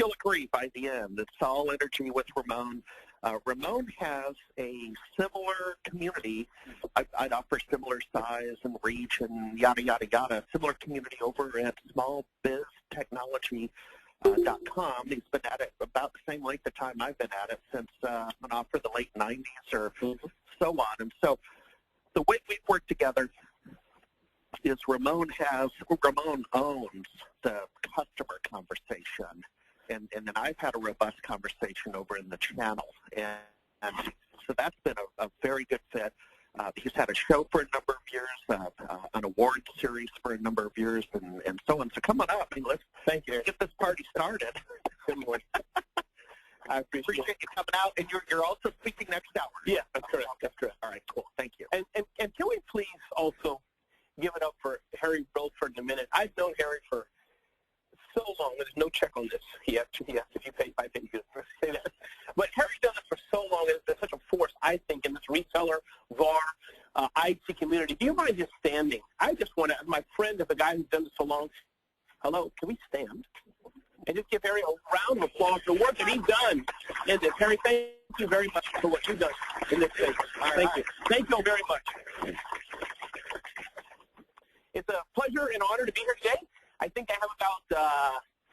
you'll agree by the end, it's all energy with Ramon. Ramon has a similar community. I'd offer similar size and reach and yada, yada, yada. Similar community over at smallbiztechnology.com. He's been at it about the same length of time I've been at it since went off for the late 90s or so on. And so the way we've worked together is Ramon owns the customer conversation. And then I've had a robust conversation over in the channel. And so that's been a very good fit. He's had a show for a number of years, an award series for a number of years, and so on. So come on up and let's get this party started. Good morning. I appreciate you coming out. And you're also speaking next hour. Yeah, that's correct. That's correct. All right, cool. Thank you. And can we please also give it up for Harry Brolford in a minute? I've known Harry for so long. There's no check on this. He has to, if you pay 5 days, say that. But Harry's done this for so long, and it's such a force, I think, in this reseller, VAR, IT community. Do you mind just standing? I just want to, my friend is a guy who's done this so long. Hello, can we stand? And just give Harry a round of applause for the work that he's done in this. Harry, thank you very much for what you've done in this space. Thank you. Thank you very much. It's a pleasure and honor to be here today. I think I have about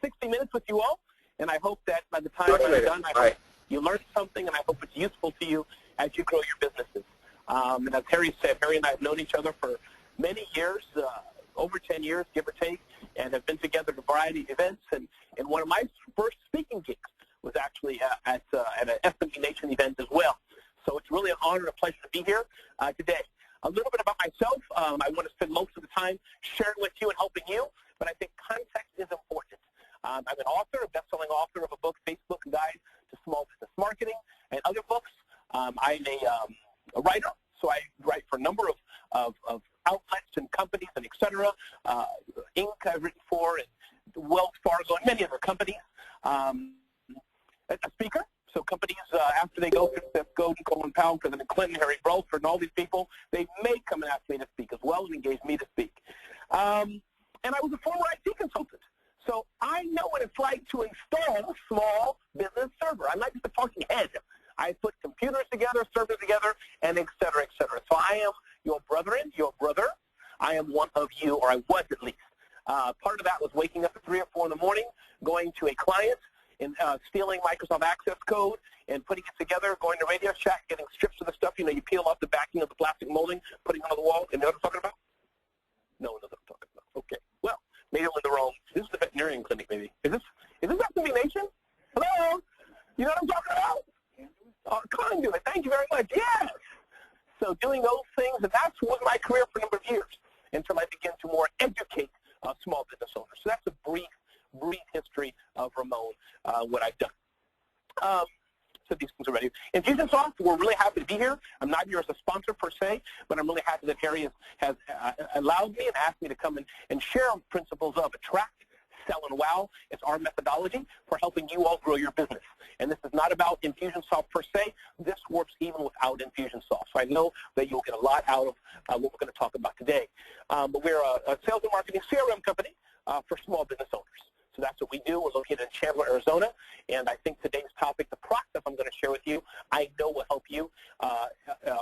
60 minutes with you all, and I hope that by the time I'm done, I hope you learned something, and I hope it's useful to you as you grow your businesses. And as Harry said, Harry and I have known each other for many years, over 10 years, give or take, and have been together at a variety of events. And one of my first speaking gigs was actually at an SMB Nation event as well. So it's really an honor and a pleasure to be here today. A little bit about myself. I want to spend most of the time sharing with you and helping you, but I think context is important. I'm an author, a best-selling author of a book, Facebook Guide to Small Business Marketing, and other books. I'm a writer, so I write for a number of outlets and companies and et cetera. Inc. I've written for, and Wells Fargo, and many other companies. A speaker. So companies, after they go through Seth Godin, Colin Powell, President Clinton, Harry Brolford, and all these people, they may come and ask me to speak as well and engage me to speak. And I was a former IT consultant. So I know what it's like to install a small business server. I'm not just a talking head. I put computers together, servers together, and et cetera, et cetera. So I am your brethren, your brother. I am one of you, or I was at least. Part of that was waking up at 3 or 4 in the morning, going to a client, and stealing Microsoft Access code and putting it together, going to Radio Shack, getting strips of the stuff, you peel off the backing of the plastic molding, putting it on the wall. You know what I'm talking about? No one knows what I'm talking about. Okay. Well, maybe I'm in the wrong. This is the veterinarian clinic, maybe. Is this SMB Nation? Hello? You know what I'm talking about? Conduit. Thank you very much. Yes. So doing those things, and that's was my career for a number of years until I began to more educate small business owners. So that's a brief history of Ramon, what I've done. So these things are ready. Infusionsoft, we're really happy to be here. I'm not here as a sponsor per se, but I'm really happy that Harry has allowed me and asked me to come in and share principles of attract, sell, and wow. It's our methodology for helping you all grow your business. And this is not about Infusionsoft per se. This works even without Infusionsoft. So I know that you'll get a lot out of what we're going to talk about today. But we're a sales and marketing CRM company for small business owners. So that's what we do. We're located in Chandler, Arizona, and I think today's topic, the process I'm going to share with you, I know will help you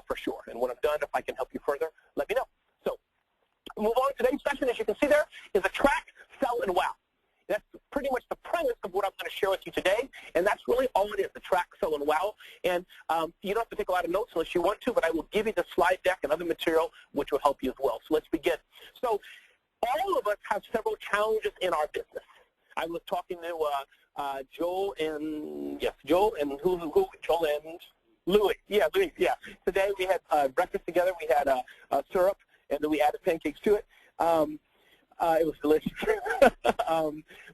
for sure. And when I'm done, if I can help you further, let me know. So move on. Today's session, as you can see there, is attract, sell, and wow. That's pretty much the premise of what I'm going to share with you today, and that's really all it is, attract, sell, and wow. And you don't have to take a lot of notes unless you want to, but I will give you the slide deck and other material which will help you as well. So let's begin. So all of us have several challenges in our business. I was talking to Joel and Joel and Louis. Yeah, Louis. Yeah. Today we had breakfast together. We had syrup, and then we added pancakes to it. It was delicious.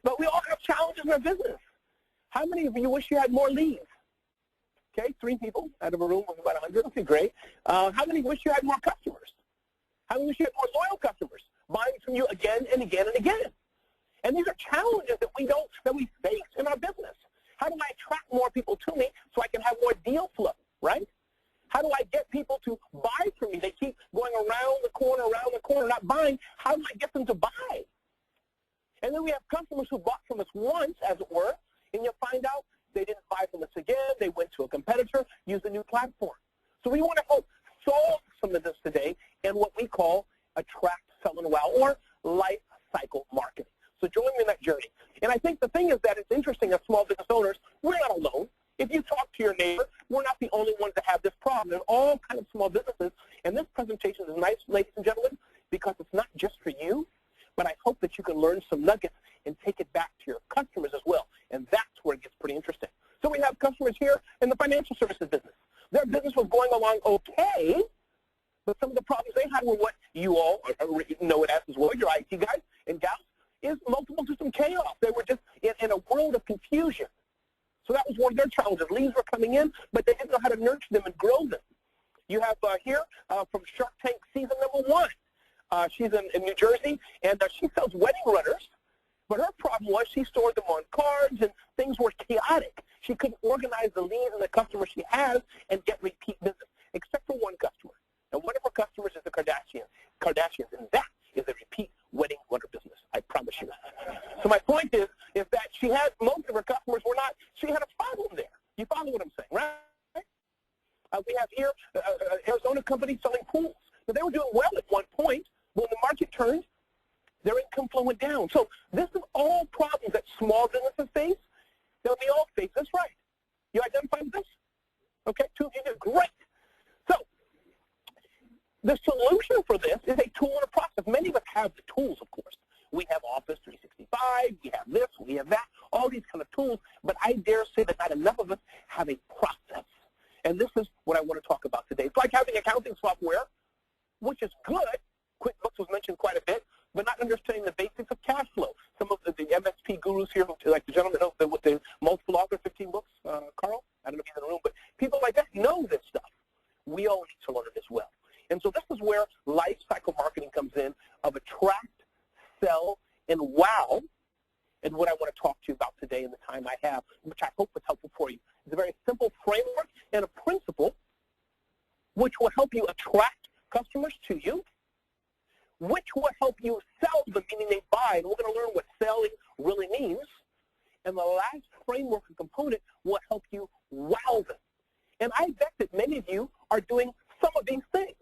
But we all have challenges in our business. How many of you wish you had more leads? Okay, 3 people out of a room of about 100. Okay, great. How many wish you had more customers? How many wish you had more loyal customers buying from you again and again and again? And these are challenges that we face in our business. How do I attract more people to me so I can have more deal flow, right? How do I get people to buy from me? They keep going around the corner, not buying. How do I get them to buy? And then we have customers who bought from us once, as it were, and you'll find out they didn't buy from us again. They went to a competitor, used a new platform. So we want to help solve some of this today in what we call attract, sell, and wow, or life cycle marketing. So join me in that journey. And I think the thing is that it's interesting as small business owners, we're not alone. If you talk to your neighbor, we're not the only ones that have this problem. There's all kinds of small businesses. And this presentation is nice, ladies and gentlemen, because it's not just for you, but I hope that you can learn some nuggets and take it back to your customers as well. And that's where it gets pretty interesting. So we have customers here in the financial services business. Their business was going along okay, but some of the problems they had were what you all know it as well, your IT guys and gals, is multiple system chaos. They were just in a world of confusion. So that was one of their challenges. Leads were coming in, but they didn't know how to nurture them and grow them. You have here from Shark Tank season number 1. She's in New Jersey, and she sells wedding runners. But her problem was she stored them on cards, and things were chaotic. She couldn't organize the leads and the customers she has and get repeat business, except for one customer. And one of her customers is the Kardashians, and that is a repeat wedding runner business, I promise you. So my point is that she had, most of her customers were not, she had a problem there. You follow what I'm saying, right? We have here Arizona company selling pools. Now, they were doing well at one point. When the market turned, their income flow went down. So this is all problems that small businesses face that we all face. That's right. You identify with this? Okay, 2 of you did great. So the solution for this is a tool and a process. Many of us have the tools, of course. We have Office 365, we have this, we have that, all these kind of tools, but I dare say that not enough of us have a process. And this is what I want to talk about today. It's like having accounting software, which is good. QuickBooks was mentioned quite a bit, but not understanding the basics of cash flow. Some of the MSP gurus here, like the gentleman with the multiple author 15 books, Carl, I don't know if he's in the room, but people like that know this stuff. We all need to learn it as well. And so this is where life cycle marketing comes in, of attract, sell, and wow. And what I want to talk to you about today in the time I have, which I hope is helpful for you, is a very simple framework and a principle which will help you attract customers to you, which will help you sell them, meaning they buy. And we're going to learn what selling really means. And the last framework and component will help you wow them. And I bet that many of you are doing some of these things.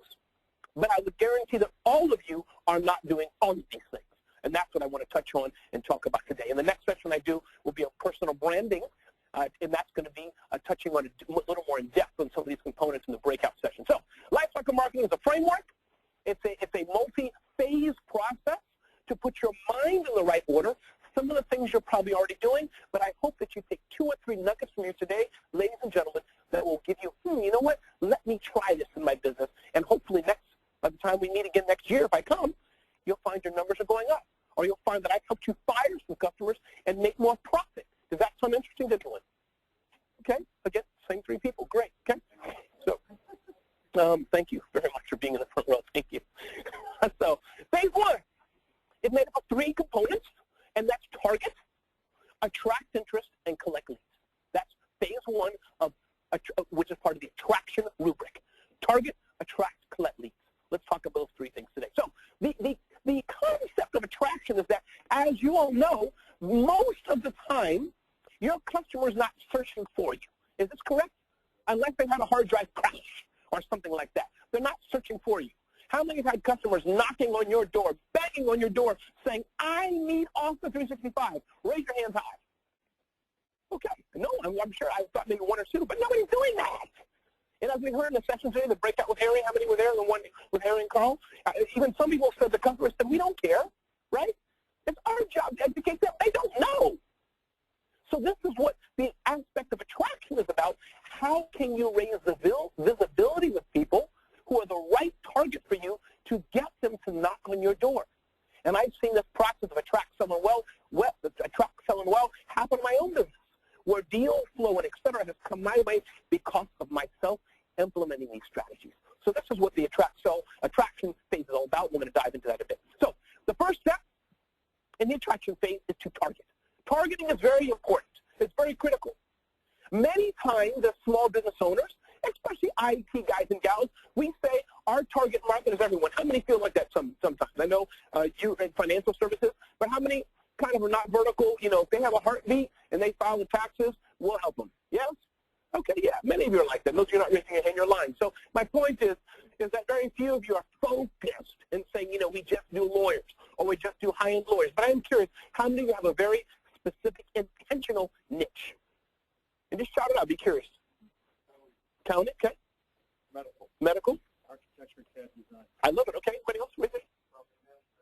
But I would guarantee that all of you are not doing all of these things. And that's what I want to touch on and talk about today. And the next session I do will be on personal branding. And that's going to be touching on a little more in depth on some of these components in the breakout session. So lifecycle marketing is a framework. It's a multi-phase process to put your mind in the right order. Some of the things you're probably already doing, but I hope that you take 2 or 3 nuggets from you today, ladies and gentlemen, that will give you, you know what, let me try this in my business. And hopefully by the time we meet again next year, if I come, you'll find your numbers are going up. Or you'll find that I've helped you fire some customers and make more profit. Does that sound interesting to anyone? Okay, again, same 3 people, great, okay? So, thank you very much for being in the front row, thank you. So, phase 1, it's made up of 3 components, and that's target, attract interest, and collect leads. That's phase 1 of which is part of the attraction rubric. Target, attract, collect leads. Let's talk about those 3 things today. So the concept of attraction is that, as you all know, most of the time, your customer is not searching for you. Is this correct? Unless they've had a hard drive crash or something like that. They're not searching for you. How many have had customers knocking on your door, banging on your door, saying, I need Office 365? Raise your hands high. Okay. No, I'm sure I thought maybe 1 or 2, but nobody's doing that. And as we heard in the session today, the breakout with Harry, how many were there? The one with Harry and Carl? Even some people said, the customers said, we don't care, right? It's our job to educate them. They don't know. So this is what the aspect of attraction is about. How can you raise the visibility with people who are the right target for you to get them to knock on your door? And I've seen this process of attract, selling well happen in my own business, where deal flow and et cetera has come my way because of myself implementing these strategies. So this is what the attraction phase is all about. We're going to dive into that a bit. So the first step in the attraction phase is to target. Targeting is very important. It's very critical. Many times as small business owners, especially IT guys and gals, we say our target market is everyone. How many feel like that sometimes? I know you in financial services, but how many kind of are not vertical, you know, if they have a heartbeat and they file the taxes, we'll help them. Yes? Okay, yeah, many of you are like that. Most of you are not raising your hand, you're lying. So my point is that very few of you are focused and saying, you know, we just do lawyers or we just do high-end lawyers. But I am curious, how many of you have a very specific, intentional niche? And just shout it out, be curious. Count it, okay? Medical. Medical? Architecture, CAD design. I love it. Okay, anybody else with it?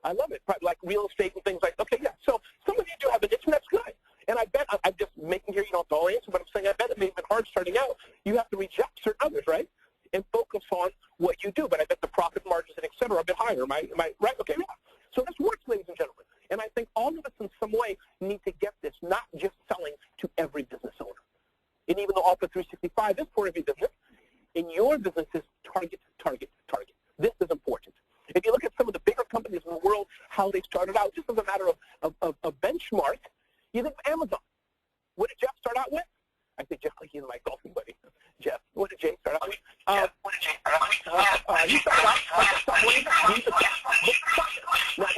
I love it. Like real estate and things like that. Okay, yeah. So some of you do have a niche, and that's good. And I bet, I'm just making here, you don't have to all answer, but I'm saying I bet it may have been hard starting out. You have to reject certain others, right? And focus on what you do. But I bet the profit margins and et cetera are a bit higher. Am I right? Okay, yeah. So this works, ladies and gentlemen. And I think all of us in some way need to get this, not just selling to every business owner. And even though Offer 365 is for every business, in your business is target, target, target. This is important. If you look at some of the bigger companies in the world, how they started out, just as a matter of benchmark, you think of Amazon. What did Jeff start out with? I think Jeff, like he's my golfing buddy. Jeff, what did Jay start out with? He started out with right?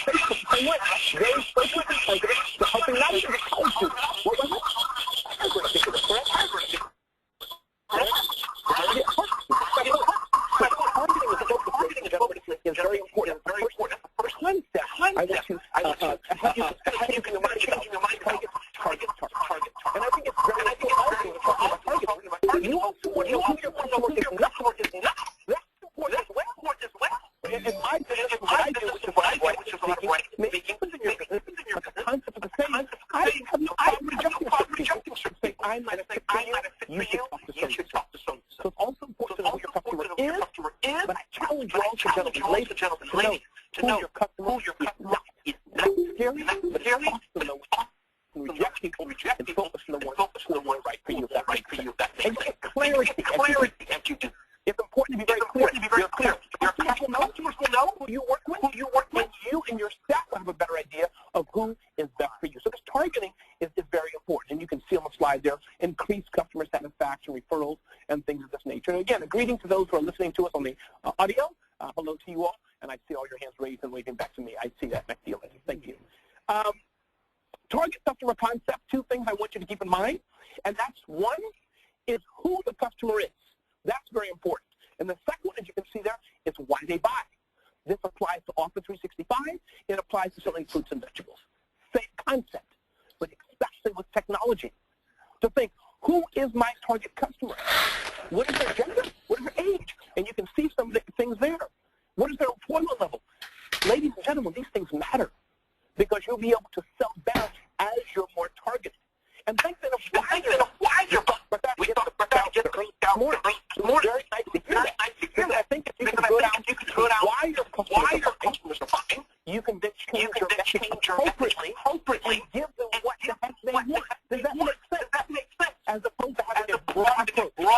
Facebook, the same way. Very specifically targeted to helping not even the college students. What was it? Correct? Targeting is very important. First concept, I want to have you changing your mind about target. And I think it's very important also talking about targeting. You also want to know who your customer is not. That's important as well. And my business, what I do, which is what I like, maybe even in your business, but the concept is the same. I have no problem rejecting certain things. I might have fit for you, you should talk to someone. So it's also important to know who your customer is, but I challenge you also, ladies and gentlemen, to know who your customer is not scary, but talk to know reject people, and focus on the one right for you. And get clarity as you do. It's important to be very clear. Your customers will know who you work with, and you and your staff will have a better idea of who is best for you. So this targeting is very important, and you can see on the slide there, increase customer satisfaction, referrals, and things of this nature. And again, a greeting to those who are listening to us on the audio. Hello to you all, and I see all your hands raised and waving back to me. I see that, and I feel it. Thank you. Target customer concept, two things I want you to keep in mind, and that's one is who the customer is. That's very important. And the second one, as you can see there, is why they buy. This applies to Offer 365. It applies to selling fruits and vegetables. Same concept, but especially with technology. To think, who is my target customer? What is their gender? What is their age? And you can see some of the things there. What is their employment level? Ladies and gentlemen, these things matter because you'll be able to sell better as you're more targeted. And think that why you're we talked about that just more. Very nice to hear that. I think if you can go down why your customers are buying, you can then change your message appropriately and give them what the heck they want. Does that make sense? As opposed to having a broad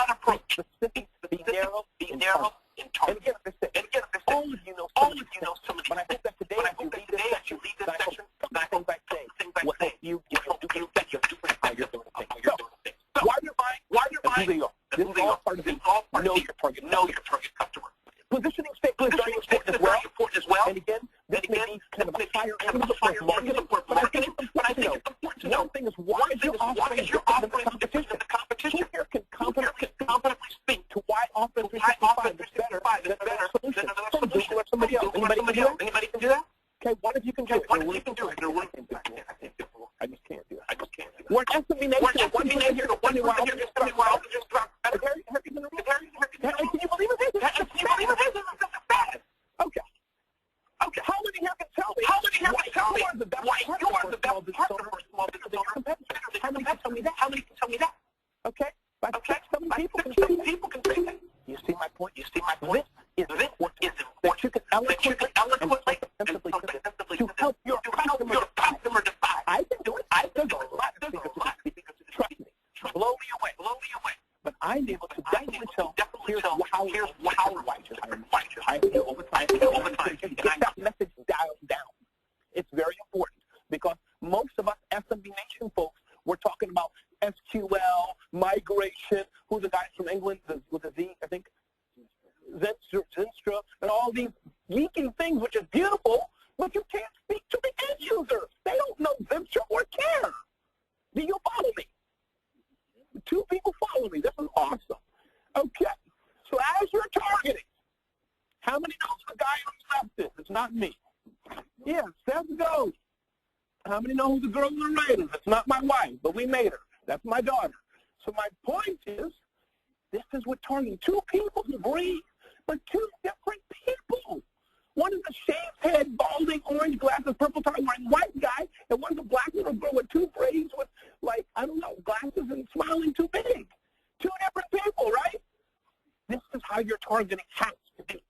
approach, specific, be narrow, and target. And again, as I said, all of you know some of these. But I think that today, as you lead this section, I think I say what you do how you're doing things. So, why you're buying, who they are. This is all part of it. Know your target customer. Positioning statement is very important as well. And again, this may be kind of a higher end of marketing, but I think it's important to know. One thing is, why is your offering different than the competition? Who here can confidently speak to why Offer 365 is better than another solution or somebody else? Anybody can do that? Okay, one of you can do it. I just can't do it. We're an SMB Nation. One thing here, one while just drop. Harry, can you believe it? That's bad. Okay. How many here can tell me? Why you are the best partner for small business owners? How many can tell me that? Okay. Some people can say that. You see my point? This is important. That you can eloquently and simply to help your customer decide. I can do it. There's a lot of things to do. Trust me. Blow me away. But I'm able to definitely tell here's how I should hire you over time. Get that message dialed down. It's very important because most of us SMB Nation folks, we're talking about SQL, migration, who's the guys from England with a Z, I think, Zenstra, and all these geeky things, which is beautiful, but you can't speak to the end user. not me. Yeah, Steph goes. How many know who the girl on the right is? It's not my wife, but we made her. That's my daughter. So my point is, this is what targeting. Two people who breathe, but two different people. One is a shaved head, balding, orange glasses, purple tie wearing white guy, and one's a black little girl with two braids with, like, I don't know, glasses and smiling too big. Two different people, right? This is how your targeting has to be.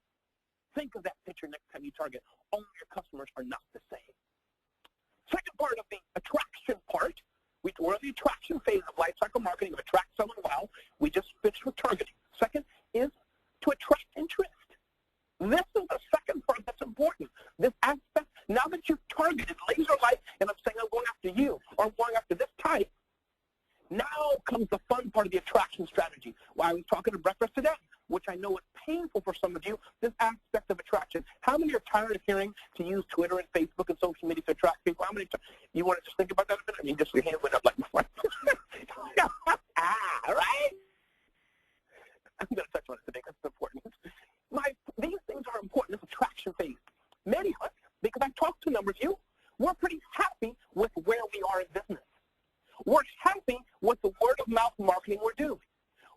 Think of that picture next time you target. All your customers are not the same. Second part of the attraction part, we're in the attraction phase of lifecycle marketing of attract someone well. We just finished with targeting. Second is to attract interest. This is the second part that's important. This aspect, now that you've targeted laser light, and I'm saying I'm going after you, or I'm going after this type, now comes the fun part of the attraction strategy. Well, I was talking to breakfast today, which I know is painful for some of you, this aspect of attraction. How many are tired of hearing to use Twitter and Facebook and social media to attract people? How many? You want to just think about that a minute? I mean, just your hand went up like before. Right? I'm going to touch on it today because it's important. These things are important, this attraction phase. Many of us, because I talked to a number of you, we're pretty happy with where we are in business. We're happy with the word-of-mouth marketing we're doing.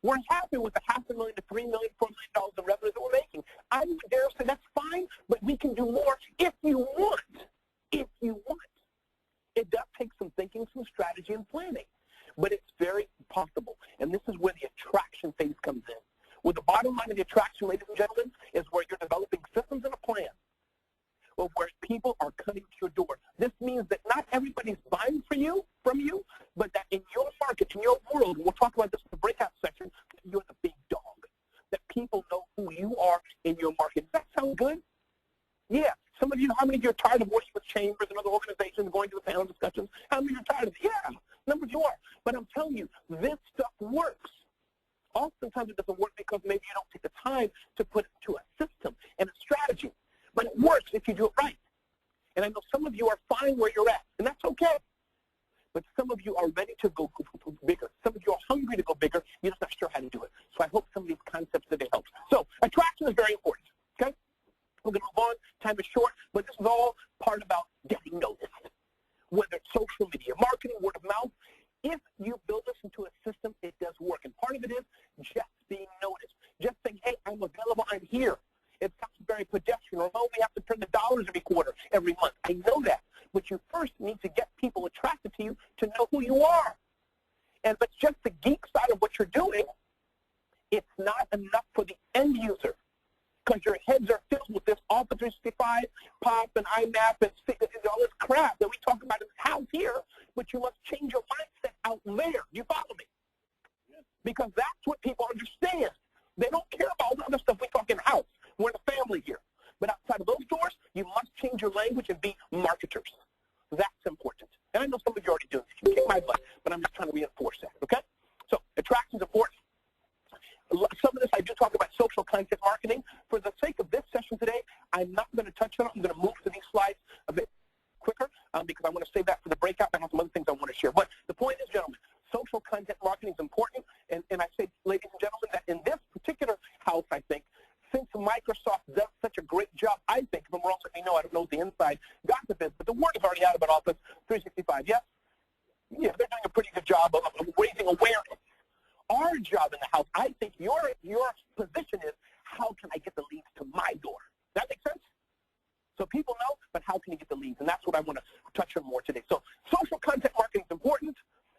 We're happy with the $500,000 to $3 million, $4 million in revenue that we're making. I would dare say that's fine, but we can do more if you want. If you want. It does take some thinking, some strategy, and planning, but it's very possible. And this is where the attraction phase comes in. Well, the bottom line of the attraction, ladies and gentlemen, is where you're developing systems and a plan. Well, where people are coming to your door. This means that not everybody's buying from you, but that in your market, in your world, we'll talk about this in the breakout section, you're the big dog. That people know who you are in your market. Does that sound good? Yeah. Some of you, how many of you are tired of working with chambers and other organizations, going to the panel discussions? How many are tired of it? Yeah, number of you are. But I'm telling you, this stuff works. Oftentimes it doesn't work because maybe you don't take the time to put it into a system and a strategy. But it works if you do it right. And I know some of you are fine where you're at, and that's okay. But some of you are ready to go bigger. Some of you are hungry to go bigger. You're just not sure how to do it. So I hope some of these concepts today help. So attraction is very important, okay? We're going to move on. Time is short, but this is all part about getting noticed. Whether it's social media, marketing, word of mouth, if you build this into a system, it does work. And part of it is just being noticed. Just saying, hey, I'm available, I'm here. It sounds very pedestrian. Although we have to print the dollars every quarter, every month. I know that. But you first need to get people attracted to you to know who you are. And if it's just the geek side of what you're doing, it's not enough for the end user. Because your heads are filled with this Office 365, POP, and IMAP, and all this crap that we talk about in the house here, but you must change your mindset out there. You follow me? Because that's what people understand. They don't care about all the other stuff we talk in the house. We're in a family here. But outside of those doors, you must change your language and be marketers. That's important. And I know some of you already do this. You can kick my butt, but I'm just trying to reinforce that, okay? So attraction is important. Some of this I do talk about social content marketing. For the sake of this session today, I'm not going to touch on it. I'm going to move to these slides a bit quicker because I want to save that for the breakout. I have some other things I want to share. But the point is, gentlemen, social content marketing is important. And I say, ladies and gentlemen, that in this particular house, I think, since Microsoft does such a great job, I think, from where else I know, I don't know the inside gossip is, but the word is already out about Office 365, yes? Yeah, they're doing a pretty good job of raising awareness. Our job in the house, I think your position is, how can I get the leads to my door? Does that make sense? So people know, but how can you get the leads? And that's what I want to touch on more today. So social content marketing is important,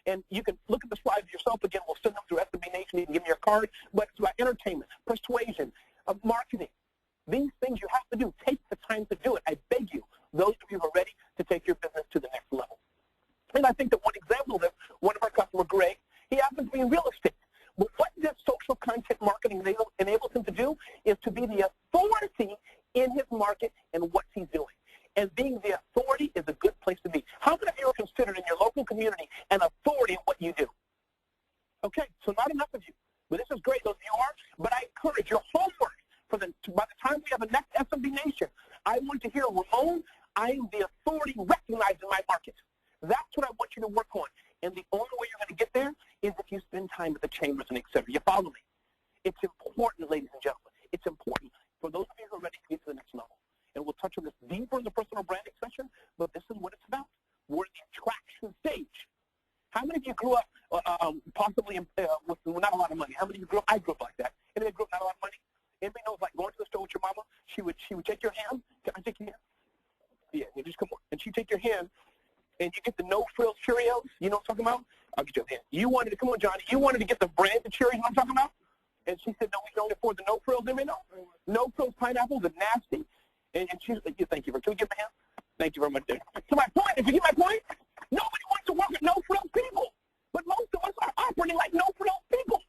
and you can look at the slides yourself. Again, we'll send them through SMB Nation. You can give me your card, but it's about entertainment, persuasion, marketing. These things you have to do. Take the time to do it. I beg you, those of you who are ready to take your business to the next level. And I think that one example of this, one of our customers, Greg, he happens to be in real estate. But what this social content marketing enables him to do is to be the authority in his market and what he's doing. And being the authority is a good place to be. How many of you are considered in your local community an authority in what you do? Okay, so not enough of you. But this is great, those of you are. But I encourage your homework by the time we have a next SMB Nation. I want to hear, Ramon, I am the authority recognized in my market. That's what I want you to work on. And the only way you're going to get there is if you spend time with the chambers and et cetera. You follow me? It's important, ladies and gentlemen. It's important for those of you who are ready to get to the next level. and we'll touch on this deeper in the personal branding session, but this is what it's about. We're in the attraction stage. How many of you grew up possibly with not a lot of money? How many of you grew up? I grew up like that. Anybody grew up not a lot of money? Anybody knows like going to the store with your mama? She would take your hand. Can I take your hand? Yeah, you just come on. And she'd take your hand, and you get the no-frills Cheerios. You know what I'm talking about? I'll get your hand. You wanted to, come on, Johnny, you wanted to get the branded Cheerios, you know what I'm talking about? And she said, no, we can only afford the no-frills. Anybody know? No-frills pineapples are nasty. And she's like, yeah, thank you. Can we give my hand? Thank you very much, there. So my point, if you get my point, nobody wants to work with no-frills people. But most of us are operating like no-frills people.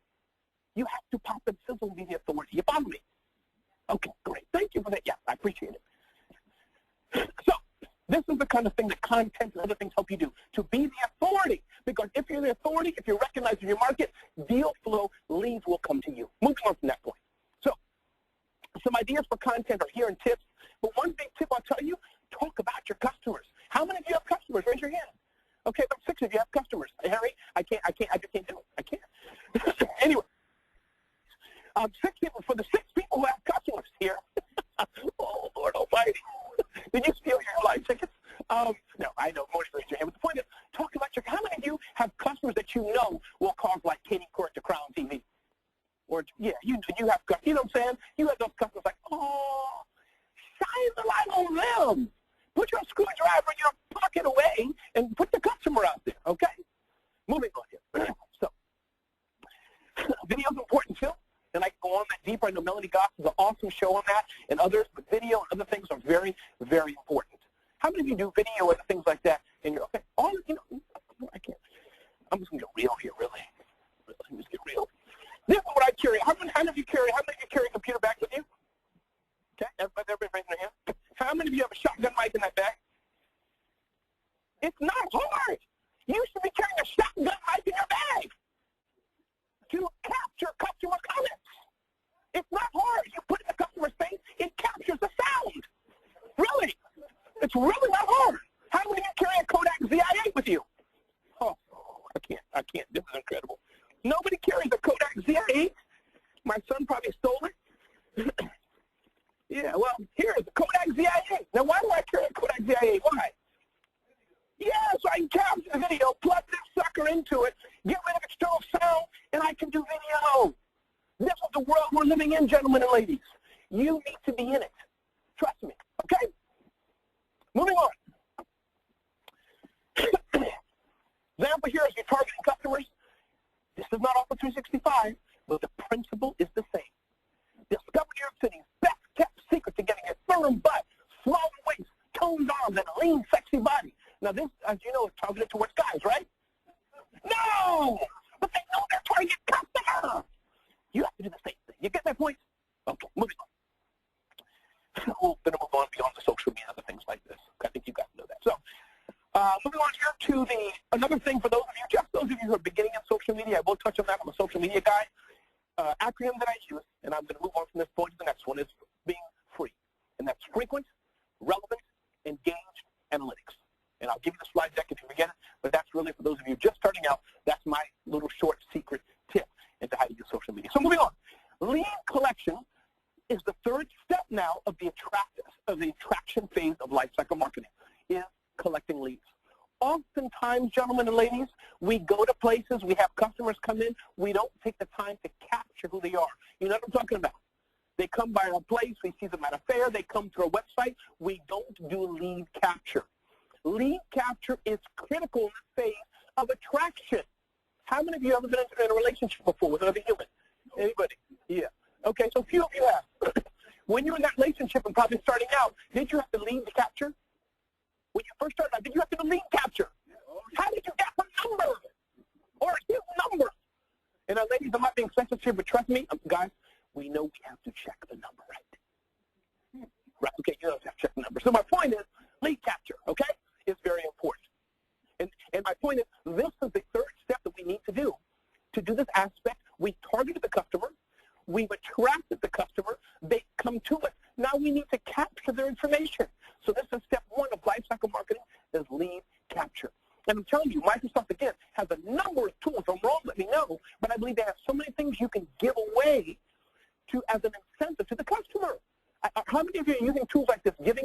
You have to pop and sizzle and be the authority. You follow me? Okay, great. Thank you for that. Yeah, I appreciate it. So this is the kind of thing that content and other things help you do, to be the authority. Because if you're the authority, if you're recognized in your market, deal flow, leads will come to you. Moving on from that point. So some ideas for content are here in tips. But one big tip I'll tell you, talk about your customers. How many of you have customers? Raise your hand. Okay, about 6 of you have customers. Harry, I just can't do it. I can't. Anyway, 6 people, for the 6 people who have customers here, oh, Lord almighty. Did you steal your airline tickets? No, I know, more raise your hand. But the point is, talk about how many of you have customers that you know will cause like Katie Couric to Crown TV? Or, yeah, you have customers, you know what I'm saying? You have those customers like, oh, shine the light on them. Put your screwdriver in your pocket away and put the customer out there, okay? Moving on here. So, video is important too, and I can go on that deeper. I know Melanie Goss is an awesome show on that, and others, but video and other things are very, very important. How many of you do video and things like that? And you're, okay, all, you know, I can't. I'm just going to get real here, really. Let me just get real. This is what I carry. How many of you carry a computer bag with you? Okay, everybody raising their hand. How many of you have a shotgun mic in that bag? It's not hard. You should be carrying a shotgun mic in your bag to capture customer comments. It's not hard. You put it in the customer's face, it captures the sound. Really. It's really not hard. How many of you carry a Kodak ZI-8 with you? Oh, I can't. This is incredible. Nobody carries a Kodak ZI-8. My son probably stole it. Yeah, well, here's the Kodak ZI-8. Now, why do I carry a Kodak ZI-8? Why? Yeah, so I can capture the video, plug this sucker into it, get rid of external sound, and I can do video. This is the world we're living in, gentlemen and ladies. You need to be in it. Trust me, okay? Moving on. Example here is you're targeting customers. This is not Office 365, but the principle is the same. Discover New York City's best-kept secret to getting a firm butt, small waist, toned arms, and a lean, sexy body. Now this, as you know, is targeted towards guys, right? No! But they know their target customer! You have to do the same thing. You get my point? Okay, moving on. We're going to move on beyond the social media and other things like this. I think you guys know that. So, moving on here to another thing for those of you, just those of you who are beginning in social media, I will touch on that. I'm a social media guy. Acronym that I use, and I'm going to move on from this point to the next one, is being free. And that's frequent, relevant, engaged analytics. And I'll give you the slide deck if you forget it, but that's really for those of you just starting out, that's my little short secret tip into how to use social media. So moving on. Lead collection is the third step now of the attraction phase of lifecycle marketing, is collecting leads. Oftentimes, gentlemen and ladies, we go to places, we have customers come in, we don't take the time to capture who they are. You know what I'm talking about? They come by our place, we see them at a fair, they come to our website, we don't do lead capture. Lead capture is critical in the phase of attraction. How many of you have ever been in a relationship before with another human? Anybody? Yeah. Okay, so a few of you have. When you're in that relationship and probably starting out, did you have to lead the capture? When you first started out, did you have to do lead capture? How did you get the number? Or his number? And ladies, I'm not being sensitive, but trust me, guys, we know we have to check the number, right? Right, okay, you don't have to check the number. So my point is, lead capture, okay, is very important. And my point is, this is the third step that we need to do. To do this aspect, we targeted the customer, we've attracted the customer, they come to us. Now we need to capture their information. So this is step one of lifecycle marketing, is lead capture. And I'm telling you, Microsoft, again, has a number of tools. If I'm wrong, let me know. But I believe they have so many things you can give away as an incentive to the customer. How many of you are using tools like this, giving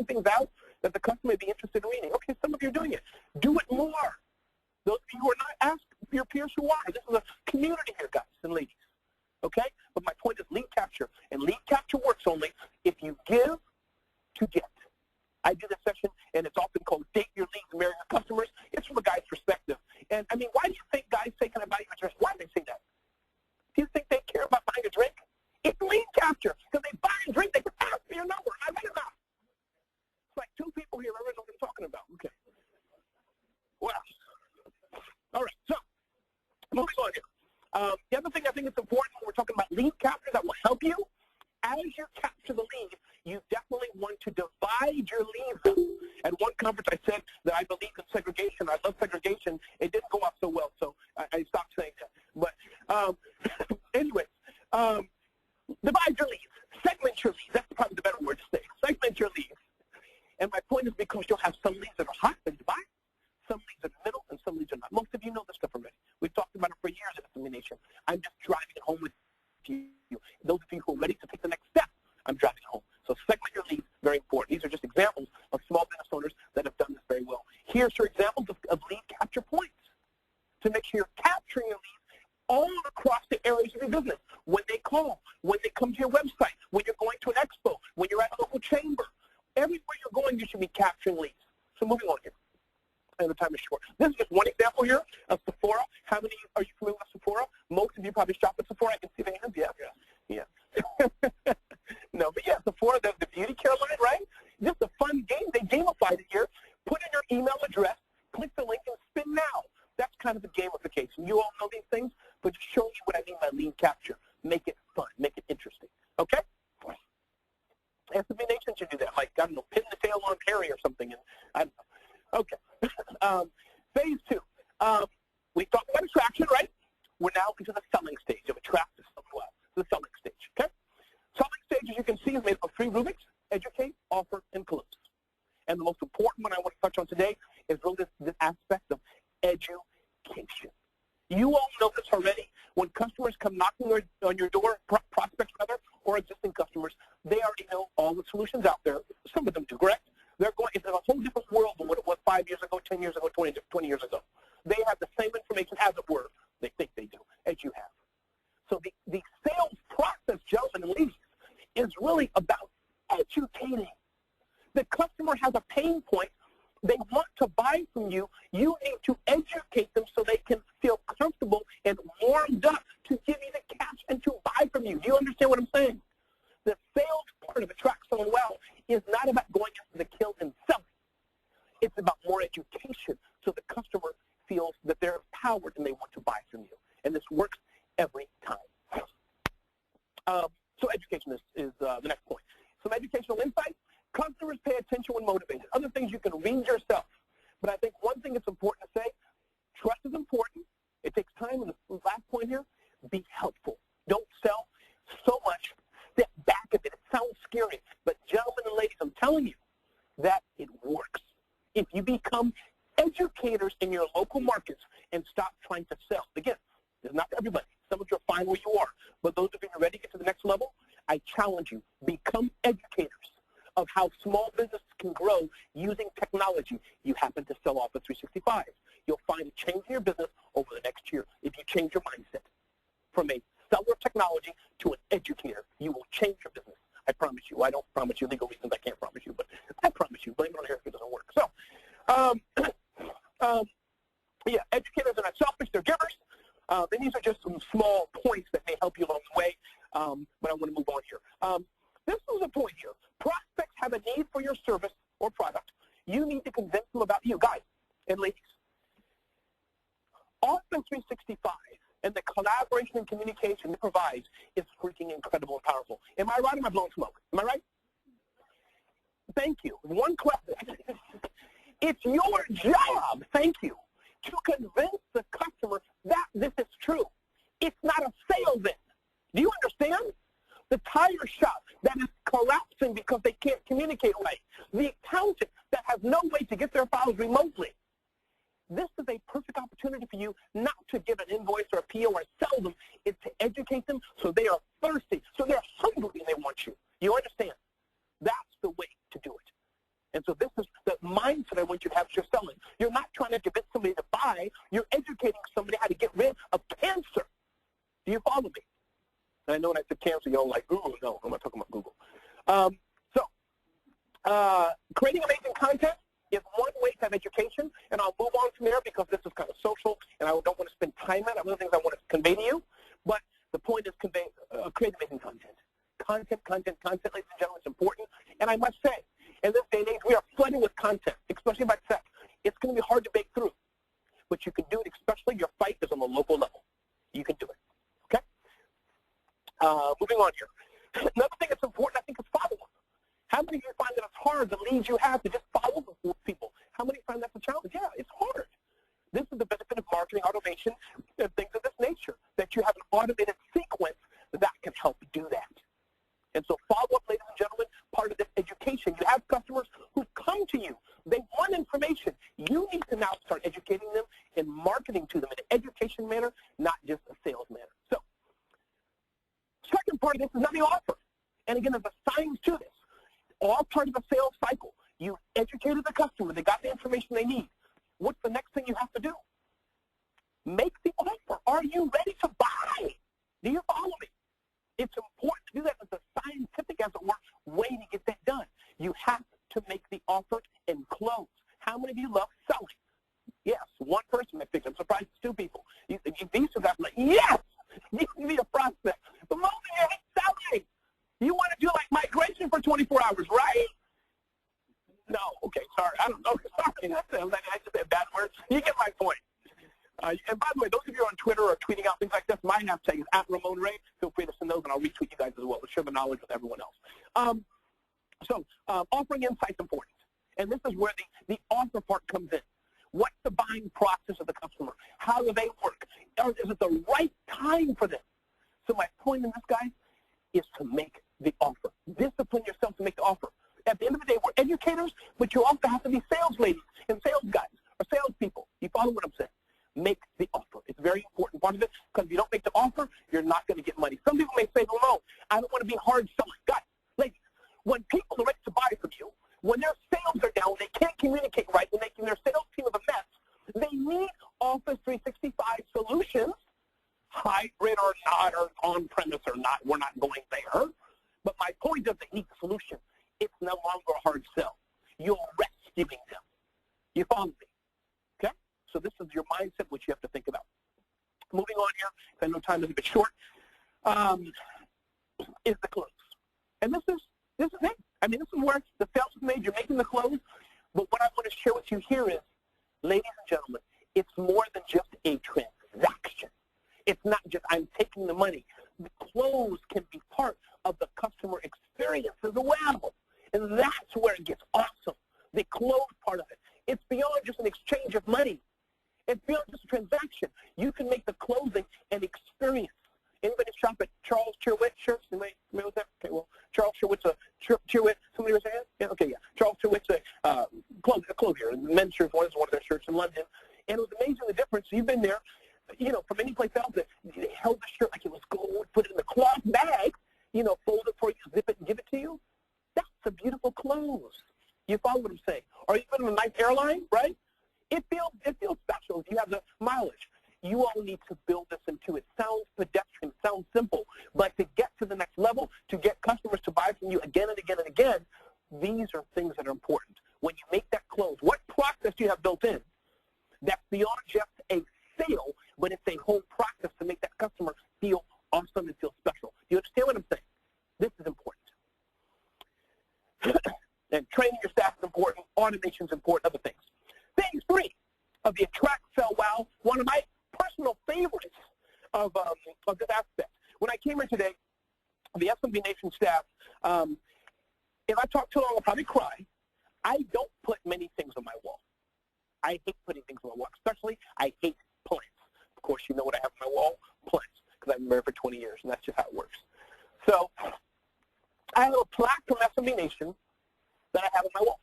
that the customer may be interested in reading. Okay, some of you are doing it. Do it more. Those of you who are not, ask your peers who are. This is a community here, guys and ladies. Okay? But my point is lead capture. And lead capture works only if you give to get. I do this session, and it's often called Date Your Leads, Marry Your Customers. It's from a guy's perspective. And, I mean, why do you think guys say, can I buy you a drink? Why do they say that? Do you think they care about buying a drink? It's lead capture. Because they buy a drink, they can ask for your number. I read it out. It's like two people here. I know what I'm talking about. Okay. Well, all right. So, moving on here. The other thing I think is important when we're talking about lead capture that will help you, as you capture the lead, you definitely want to divide your leads. At one conference, I said that I believe in segregation. I love segregation. It didn't go off so well, so I stopped saying that. But anyways, divide your leads. Segment your leads. That's probably the better word to say. Segment your leads. And my point is because you'll have some leads that are hot that you buy, some leads that are middle, and some leads are not. Most of you know this stuff already. We've talked about it for years at SME Nation. I'm just driving it home with you. Those of you who are ready to take the next step, I'm driving it home. So segment your leads, very important. These are just examples of small business owners that have done this very well. Here's your examples of lead capture points to make sure you're capturing your leads all across the areas of your business. When they call, when they come to your website, when you're going to an expo, when you're at a local chamber, everywhere you're going, you should be capturing leads. So moving on here. And the time is short. This is just one example here of Sephora. How many are you familiar with Sephora? Most of you probably shop at Sephora. I can see the hands. Yeah. No, but yeah, Sephora, the beauty care line, right? Just a fun game. They gamified it here. Put in your email address, click the link, and spin now. That's kind of the gamification. You all know these things, but just show you what I mean by lead capture. Make it fun. Make it interesting. Okay? SME Nation should do that. Like, I don't know, pin the tail on Harry or something. And I don't know. Okay. Phase 2. We talked about attraction, right? We're now into the selling stage of attract to sell well. The selling stage, okay? Selling stage, as you can see, is made up of 3 rubrics: educate, offer, and close. And the most important one I want to touch on today is really this aspect of education. You all know this already. When customers come knocking on your door, prospects rather, or existing customers, they already know all the solutions out there. Some of them do, correct? They're going, it's a whole different world than what it was 5 years ago, 10 years ago, 20 years ago. They have the same information, as it were, they think they do, as you have. So the sales process, gentlemen and ladies, is really about educating. The customer has a pain point. They want to buy from you. You need to educate them so they can feel comfortable and warmed up to give you the cash and to buy from you. Do you understand what I'm saying? The sales part of Attract Selling Well is not about going after the kill and selling. It's about more education so the customer feels that they're empowered and they want to buy from you. And this works every time. So education is the next point. Some educational insight. Customers pay attention when motivated. Other things you can read yourself. But I think one thing that's important to say, trust is important. It takes time. And the last point here, be helpful. Don't sell so much. Step back a bit. It sounds scary. But gentlemen and ladies, I'm telling you that it works. If you become educators in your local markets and stop trying to sell. Again, it's not for everybody. Some of you are fine where you are. But those of you who are ready to get to the next level, I challenge you, become educators of how small businesses can grow using technology. You happen to sell Office 365. You'll find a change in your business over the next year if you change your mindset. From a seller of technology to an educator, you will change your business. I promise you. I don't promise you legal reasons. I can't promise you, but I promise you. Blame it on here if it doesn't work. So, yeah, educators are not selfish. They're givers. And these are just some small points that may help you along the way, but I want to move on here. This is a point here. Prospects have a need for your service or product. You need to convince them about you, guys and ladies. Office 365 and the collaboration and communication it provides is freaking incredible and powerful. Am I right or am I blowing smoke? Am I right? Thank you. One question. It's your job, thank you, to convince the customer that this is true. It's not a sale then. Do you understand? The tire shop that is collapsing because they can't communicate right. The accountant that has no way to get their files remotely. This is a perfect opportunity for you not to give an invoice or a PO or sell them. It's to educate them so they are thirsty, so they're hungry and they want you. You understand? That's the way to do it. And so this is the mindset I want you to have as you're selling. You're not trying to convince somebody to buy. You're educating somebody how to get rid of cancer. Do you follow me? And I know when I said cancer, you're all like, ooh, no, I'm not talking about Google. Creating amazing content is one way to have education, and I'll move on from there because this is kind of social, and I don't want to spend time on it. I have other things I want to convey to you, but the point is create amazing content. Content, ladies and gentlemen, is important. And I must say, in this day and age, we are flooded with content, especially about tech. It's going to be hard to break through, but you can do it, especially your fight is on the local level. You can do it, okay? Moving on here. Another thing that's important, I think, is follow-up. How many of you find that it's hard, the leads you have, to just follow with people? How many find that's a challenge? Yeah, it's hard. This is the benefit of marketing automation and things of this nature, that you have an automated sequence that can help do that. And so follow-up, ladies and gentlemen, part of this education. You have customers who come to you. They want information. You need to now start educating them and marketing to them in an education manner, not just a sales manner. So second part of this is now the offer. And again, there's a science to this. All part of the sales cycle. You educated the customer. They got the information they need. What's the next thing you have to do? Make the offer. Are you ready to buy? Do you follow me? It's important to do that. It's a scientific, as it were, way to get that done. You have to make the offer and close. How many of you love selling? Yes, one person I picked. I'm surprised it's two people. These two guys are like, yes, you can be a prospect. The moment you hate selling, you want to do like migration for 24 hours, right? No, okay, sorry. I don't know. Sorry, I just said bad words. You get my point. And by the way, those of you on Twitter or tweeting out things like this, my hashtag is @RamonRay. Feel free to send those, and I'll retweet you guys as well to share the knowledge with everyone else. Offering insights is important. And this is where the offer part comes in. What's the buying process of the customer? How do they work? Is it the right time for them? So my point in this, guys, is to make the offer. Discipline yourself to make the offer. At the end of the day, we're educators, but you also have to be sales ladies and sales guys or salespeople. You follow what I'm saying? Make the offer. It's a very important part of it, because if you don't make the offer, you're not going to get money. Some people may say, well, no, I don't want to be hard selling. Guys, ladies, when people are ready to buy from you, when their sales are down, they can't communicate right, they're making their sales team a mess, they need Office 365 solutions, hybrid or not, or on-premise or not. We're not going there. But my point is they need the solution. It's no longer a hard sell. You're rescuing them. You follow me? Okay? So this is your mindset, which you have to think about. Moving on here, because I know time is a bit short, is the close. And this is it. I mean, this is where the sales is made. You're making the close. But what I want to share with you here is, ladies and gentlemen, it's more than just a transaction. It's not just I'm taking the money. The close can be part of the customer experience as well. And that's where it gets awesome, the close part of it. It's beyond just an exchange of money. It's beyond just a transaction. You can make the closing an experience. Anybody shop at Charles Chirwit shirts? Anybody familiar with that? Okay, well, Charles Chirwit's Chirwit. Somebody was saying? Yeah, okay, yeah. Charles Chirwit's a clothier. Men's shirts was one of their shirts in London. And it was amazing the difference. You've been there, you know, from any place else. They held the shirt like it was gold, put it in a cloth bag, you know, fold it for you, zip it, and give it to you. That's a beautiful clothes. You follow what I'm saying? Or even a nice airline, right? It feels special if you have the mileage. You all need to build this into it. Sounds pedestrian, sounds simple, but to get to the next level, to get customers to buy from you again and again and again, these are things that are important. When you make that close, what process do you have built in that's beyond just a sale, but it's a whole process to make that customer feel awesome and feel special? Do you understand what I'm saying? This is important. And training your staff is important. Automation is important. Other things. Phase 3 of the attract, sell, wow. One of my personal favorites of this aspect. When I came here today, the SMB Nation staff, if I talk too long, I'll probably cry. I don't put many things on my wall. I hate putting things on my wall. Especially, I hate plants. Of course, you know what I have on my wall? Plants. Because I've been married for 20 years, and that's just how it works. So I have a plaque from SMB Nation that I have on my wall.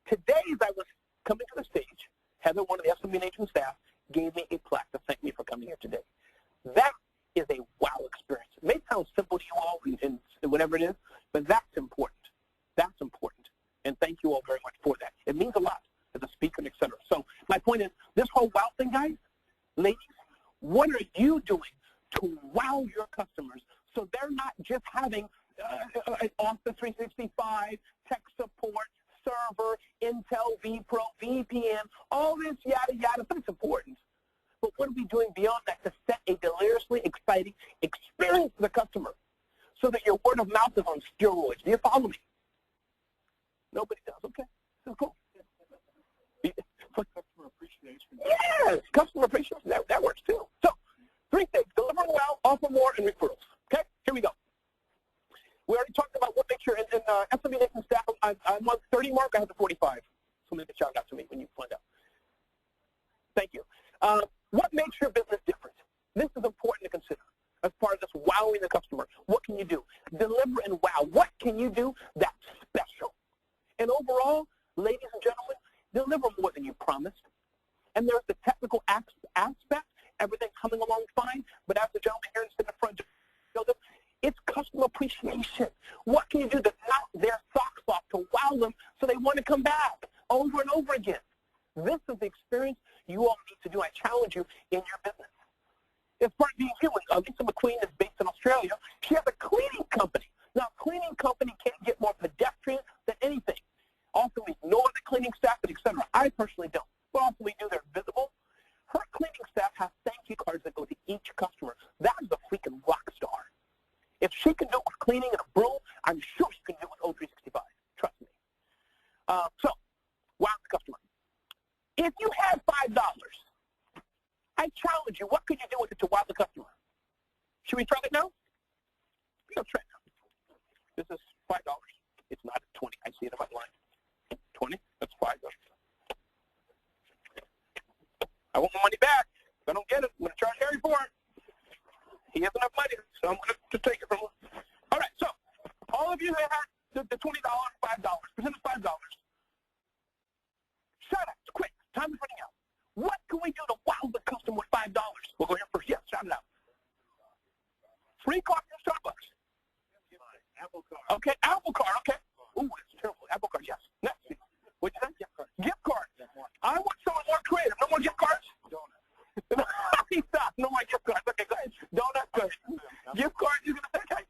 Today, as I was coming to the stage, Heather, one of the SMB Nation staff, gave me a plaque to thank me for coming here today. That is a wow experience. It may sound simple to you all and whatever it is, but that's important. That's important. And thank you all very much for that. It means a lot as a speaker and et cetera. So my point is, this whole wow thing, guys, ladies, what are you doing to wow your customers so they're not just having an Office 365, tech support, server, Intel, vPro, VPN, all this yada yada, but it's important. But what are we doing beyond that to set a deliriously exciting experience for the customer so that your word of mouth is on steroids? Do you follow me? Nobody does. Okay. That's cool. Customer appreciation. Yes, customer appreciation. That works too. So, 3 things: deliver well, offer more, and referrals. Okay, here we go. We already talked about what makes your SMB Nation staff. I'm on 30 mark. I have the 45. Somebody can shout out to me when you find out. Thank you. What makes your business different? This is important to consider as part of this wowing the customer. What can you do? Deliver and wow. What can you do that's special? And overall, ladies and gentlemen, deliver more than you promised. And there's the technical aspect, everything coming along fine, but as the gentleman here in the front, it's customer appreciation. What can you do to knock their socks off to wow them so they want to come back over and over again? This is the experience you all need to do. I challenge you in your business. It's part of being human. Lisa McQueen is based in Australia. She has a cleaning company. Now, a cleaning company can't get more pedestrian than anything. Often we ignore the cleaning staff, et cetera. I personally don't. But often we do, they're visible. Her cleaning staff has thank you cards that go to each customer. That is a freaking rock star. If she can do it with cleaning and a broom, I'm sure she can do it with O365. Trust me. So, wow the customer. If you had $5, I challenge you, what could you do with it to wow the customer? Should we try it now? Let's try it now. This is $5. It's not 20. I see it in my line. 20? That's $5. I want my money back. If I don't get it, I'm going to charge Harry for it. He has enough money, so I'm going to take it from him. All right, so all of you that had the $20, $5, pretend it's $5. Shout out, quick. Time is running out. What can we do to wow the customer with $5? We'll go here first. Yes, shout it out. Free coffee at Starbucks. Apple Card. Okay, Apple Card. Okay. Ooh, that's terrible. Apple Card, yes. Next. What'd you say? Gift card. Gift card. I want someone more creative. No more gift cards? Donut. Stop. No more gift cards. Okay, go ahead. Donut, good. Gift cards, you're going to say, okay.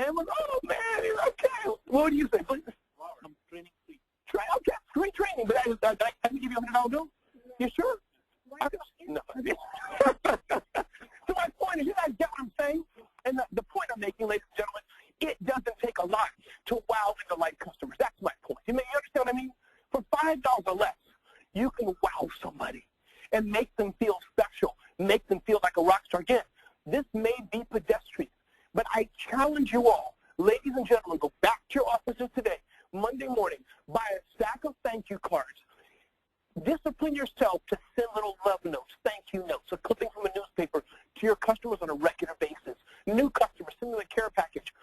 Amazon. Oh, man. Okay. What do you say, please? I'm training free. Okay, free training. But I can give you a $100 bill? You sure? No. So my point is, you guys get what I'm saying? And the point I'm making, ladies and gentlemen, it doesn't take a lot to wow and delight customers. That's my point. You understand what I mean? For $5 or less, you can wow somebody and make them feel special, make them feel like a rock star. Again, this may be pedestrian, but I challenge you all, ladies and gentlemen, go back to your offices today, Monday morning, buy a stack of thank you cards. Discipline yourself to send little love notes, thank you notes, a clipping from a newspaper to your customers on a regular basis. New customers, send them a care package.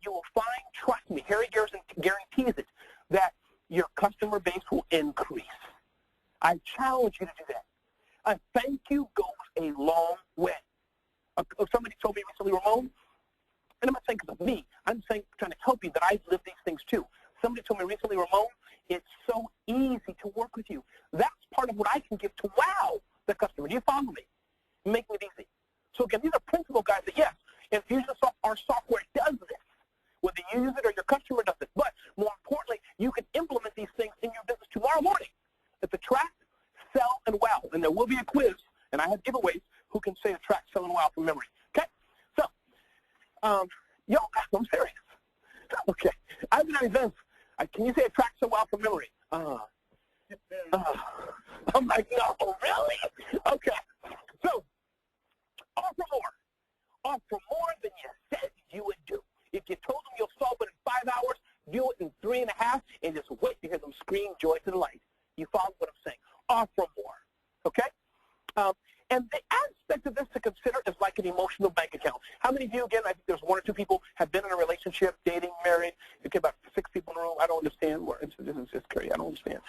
You will find, trust me, Harry guarantees it, that your customer base will increase. I challenge you to do that. A thank you goes a long way. Somebody told me recently, Ramon, and I'm not saying because of me, I'm saying trying to help you that I've lived these things too. Somebody told me recently, Ramon, it's so easy to work with you. That's part of what I can give to wow the customer. Do you follow me? Making it easy. So again, these are principal guys that, yes, Infusionsoft, our software does this. Whether you use it or your customer does it. But more importantly, you can implement these things in your business tomorrow morning. It's attract, sell, and wow. And there will be a quiz, and I have giveaways who can say attract, sell, and wow from memory. Okay? So, I'm serious. Okay. I've been at events. Can you say attract, sell, wow from memory? I'm like, no, really? Okay. So, offer more. Offer more than you said you would do. If you told them you'll solve it in 5 hours, do it in 3.5, and just wait to hear them scream joy to the light. You follow what I'm saying? Offer more, okay? And the aspect of this to consider is like an emotional bank account. How many of you, again, I think there's 1 or 2 people, have been in a relationship, dating, married? Okay, about 6 people in a row. I don't understand. This is just crazy. I don't understand.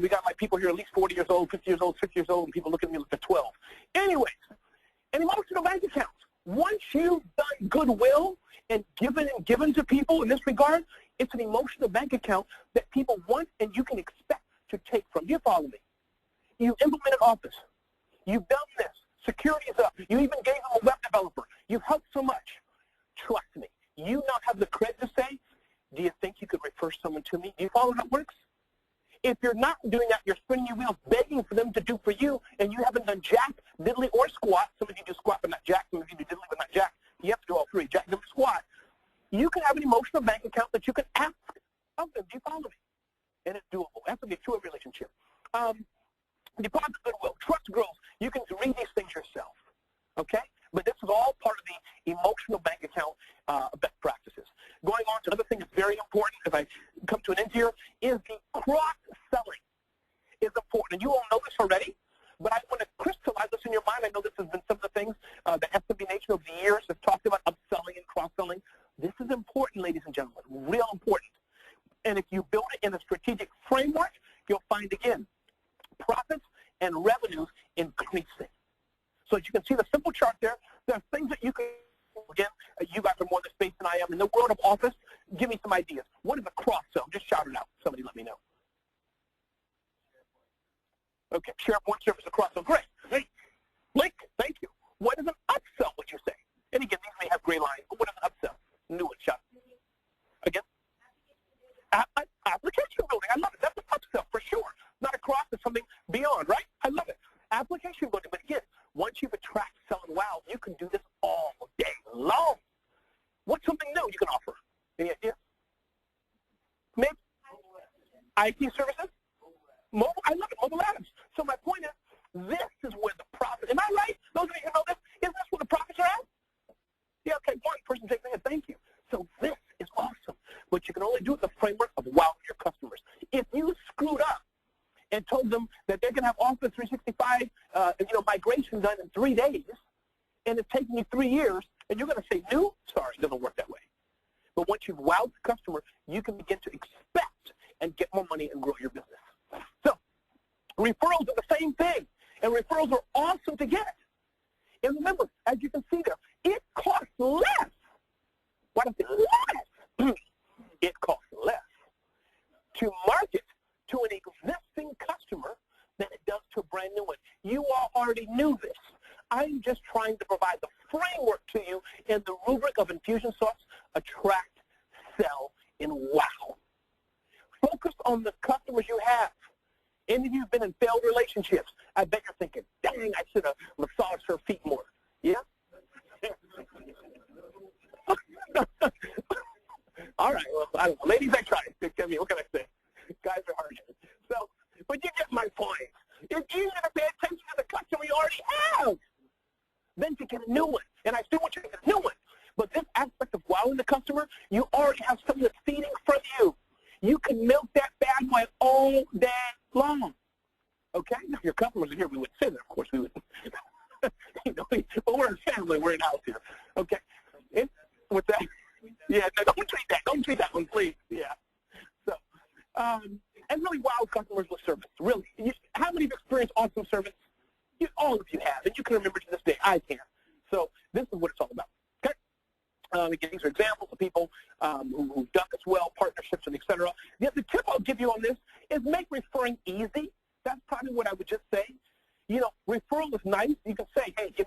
We got like people here at least 40 years old, 50 years old, 60 years old, and people looking at me like they're 12. Anyways, an emotional bank account. Once you've done goodwill and given to people in this regard, It's an emotional bank account that people want and you can expect to take from. You follow me? You implemented Office. You've done this. Security is up. You even gave them a web developer. You've helped so much. Trust me. You now have the credit to say, do you think you could refer someone to me? Do you follow how it works? If you're not doing that, you're spinning your wheels, begging for them to do for you, and you haven't done jack, diddly, or squat. Some of you do squat but not jack. Some of you do diddly but not jack. You have to do all three, jack, diddly, squat. You can have an emotional bank account that you can ask of them. Do you follow me? And it's doable. That's a two-way relationship. Deposit goodwill. Trust grows. You can read these things yourself. Okay? But this is all part of the emotional bank account best practices. Going on to another thing that's very important as I come to an end here is the cross-selling is important. And you all know this already, but I want to crystallize this in your mind. I know this has been some of the things the SMB Nation over the years has talked about, upselling and cross-selling. This is important, ladies and gentlemen, real important. And if you build it in a strategic framework, you'll find, again, profits and revenues increasing. So as you can see the simple chart there, there are things that you can, again, you guys are more in the space than I am. In the world of Office, give me some ideas. What is a cross-sell? Just shout it out. Somebody let me know. Okay, SharePoint service, a cross-sell. Great. Hey, Link, thank you. What is an upsell, would you say? And again, these may have gray lines, but what is an upsell? New one, shout. Again? Application building. I love it. That's an upsell for sure. Not a cross, it's something beyond, right? I love it. Application building. But again, once you've attracted selling wow, you can do this all day long. What's something new you can offer? Any idea? Maybe IT services? Mobile, I love it. Mobile apps. So my point is, this is where the profit, am I right? Those of you who know this, is this where the profits are at? Yeah, okay, one person takes it, thank you. So this is awesome. But you can only do it in the framework of wowing your customers. If you screwed up and told them that they're going to have Office 365 migration done in 3 days, and it's taking you 3 years, and you're going to say new? Sorry, it doesn't work that way. But once you've wowed the customer, you can begin to expect and get more money and grow your business. So referrals are the same thing, and referrals are awesome to get. And remember, as you can see there, it costs less. Why does it less? It costs less to market to an existing customer than it does to a brand new one. You all already knew this. I'm just trying to provide the framework to you in the rubric of Infusionsoft's attract, sell, and wow. Focus on the customers you have. Any of you have been in failed relationships? I bet you're thinking, dang, I should have massaged her feet more. Yeah? All right, well, I don't know. Ladies, I tried. I mean, what can I say? Guys are hard-headed. So, but you get my point. It's easier to pay attention to the customer you already have than to get a new one. And I still want you to get a new one. But this aspect of wowing the customer, you already have something that's feeding from you. You can milk that bad boy all day long. Okay? Now, if your customers are here, we would say that, of course. We would. But we're a family. We're in house here. Okay? And with that, yeah, no, don't treat that. Don't treat that one, please. Yeah. So, and really wow customers with service. Really. How many have experienced awesome service? All of you have, and you can remember to this day. I can. So this is what it's all about. Okay? Again, these are examples of people who've done this well, partnerships, and et cetera. The tip I'll give you on this is make referring easy. That's probably what I would just say. You know, referral is nice. You can say, hey, give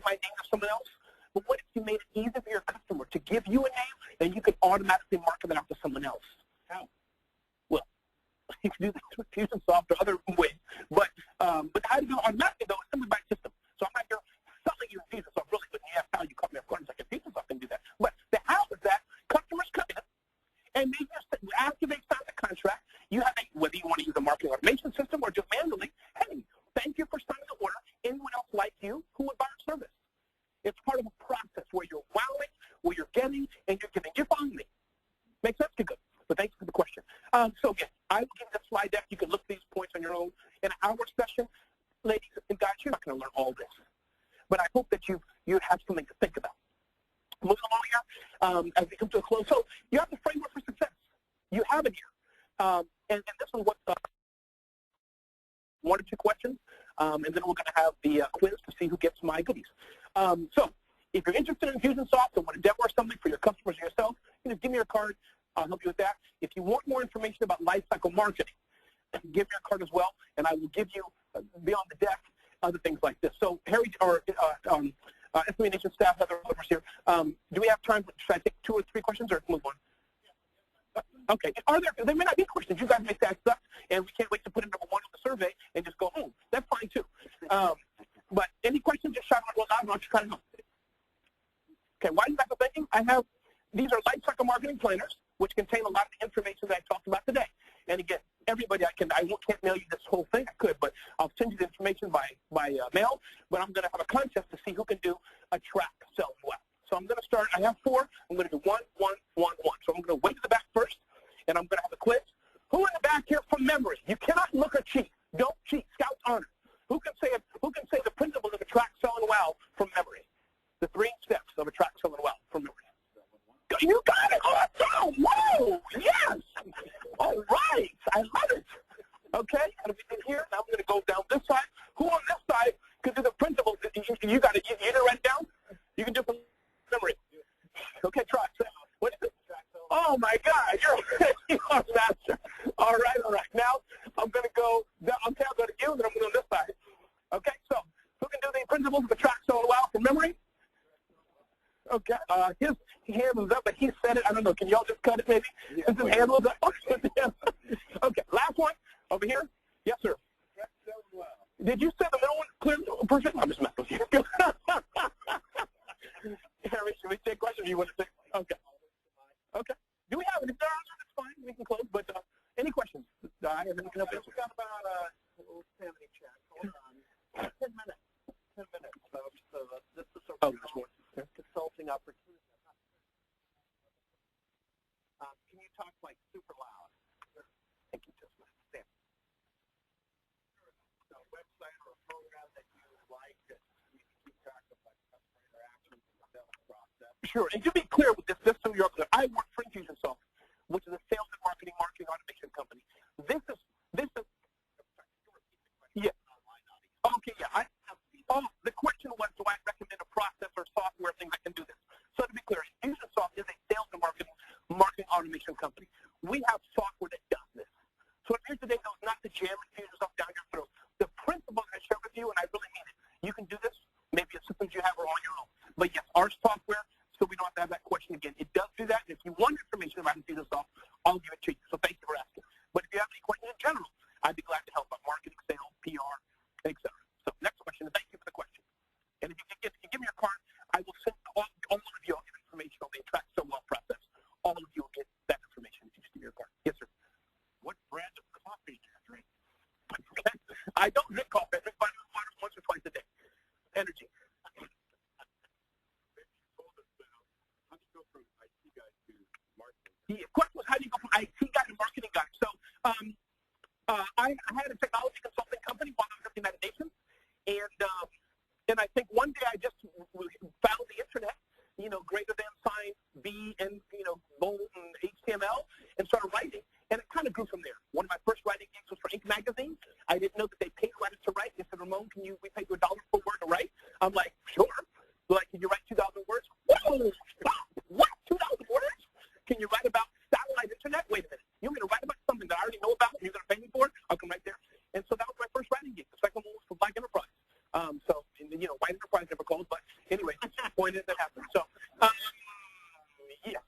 my name to someone else. But what if you made it easy for your customer to give you a name, and you can automatically market it out to someone else? How? Well, you can do this with Infusionsoft or other ways. But how do you do it automatically, though? It's simply by system. So I'm not here selling you Infusionsoft, really, but you have how you caught me off guard. It's like Infusionsoft can do that. But the how is that customers come in, and maybe after they sign the contract, you have whether you want to use a marketing automation system or just manually, hey, thank you for signing the order. Anyone else like you who would buy our service? It's part of a process where you're wowing, where you're getting, and you're giving. You're following me. Makes sense? Good. But thanks for the question. So again, I will give you the slide deck. You can look at these points on your own. In our session, ladies and guys, you're not going to learn all this. But I hope that you have something to think about. Moving along here, as we come to a close. So you have the framework for success. You have it here. And this is what one or two questions, and then we're going to have the quiz to see who gets my goodies. So if you're interested in Infusionsoft and want to demo or something for your customers or yourself, you know, give me your card. I'll help you with that. If you want more information about lifecycle marketing, give me your card as well, and I will give you, beyond the deck, other things like this. So Harry, or SMA Nation staff, other members here, do we have time? Should I take 2 or 3 questions or move on? Okay. There may not be questions. You guys may say I suck, and we can't wait to put in number 1 on the survey and just go home. That's fine, too. But any questions, just shout out real loud, and I'll just try to help. Okay, why is that thinking? These are life cycle marketing planners, which contain a lot of the information that I talked about today. And again, everybody, can't mail you this whole thing. I could, but I'll send you the information by mail. But I'm going to have a contest to see who can do a track selling well. So I'm going to start. I have 4. I'm going to do 1, 1, 1, 1. So I'm going to wait to the back first, and I'm going to have a quiz. Who in the back here from memory? You cannot look or cheat. Don't cheat. Scout's honor. Who can say it? Who can say the principles of a track selling well from memory? The 3 steps of a track selling well from memory. You got it. Awesome. Whoa. Yes. All right. I love it. Okay. And we did here. Now I'm going to go down this side. Who on this side can do the principles? You got it. You didn't write it down? You can do it from memory. Okay. Try. What is it? Oh, my God. You are a master. All right. All right. Now I'm going to go down. Okay. I'll go to you, and then I'm going to go this side. Okay. So who can do the principles of a track selling well from memory? Okay, his hand was up, but he said it. I don't know. Can y'all just cut it, maybe? Yeah, his hand was up. Okay, last one over here. Yes, sir. Did you say the middle one clearly? Perfect. I'm just messing with you. Harry, should we take questions? Or you want to take? Okay. Okay. Do we have it? If there are, that's fine. We can close. But any questions? I have anything else? We've got about family chat. Hold on. 10 minutes. 10 minutes. So this is a consulting opportunity. Can you talk like super loud? Thank you, just stand. A website or a program that you like that you can keep track of like customer interactions and the sales process. Sure, and to be clear with this, just so you're clear, I work for Infusionsoft, which is a sales and marketing automation company. This is yeah. Okay, yeah. The question was, do I recommend a process or software thing that can do this? So to be clear, Infusionsoft is a sales and marketing automation company. We have software that does this. So if here today, that was not to jam Infusionsoft down your throat. The principles I share with you, and I really mean it, you can do this. Maybe it's systems you have are on your own. But yes, our software, so we don't have to have that question again. It does do that. And if you want information about Infusionsoft, I'll give it to you. So thank you for asking. But if you have any questions in general, I'd be glad to help on marketing, sales, PR, etc. So next question, and thank you for the question. And if you give me your card, I will send all of you information on the Attract So Well process. All of you will get that information if you just give me your card. Yes, sir. What brand of coffee do you drink? Okay. I don't drink coffee. I drink water once or twice a day. Energy. How do you go from IT guy to marketing? The question was, how do you go from IT guy to marketing guy? So I had a technology consulting company while I was at the United Nations. And I think one day I just found the internet, greater than sign B and, bold and HTML, and started writing. And it kind of grew from there. One of my first writing gigs was for Inc. magazine. I didn't know that they paid writers to write. They said, Ramon, we pay you $1 per word to write? I'm like, sure. Like, can you write 2,000 words? Whoa, stop. What? 2,000 words? Can you write about satellite internet? Wait a minute. You want me to write about something that I already know about and you're going to pay me for it? I'll come right there. And so that was my first writing gig. The second one was for Black Enterprise. White Enterprise never closed, but anyway, that's the point that happened. So, yeah.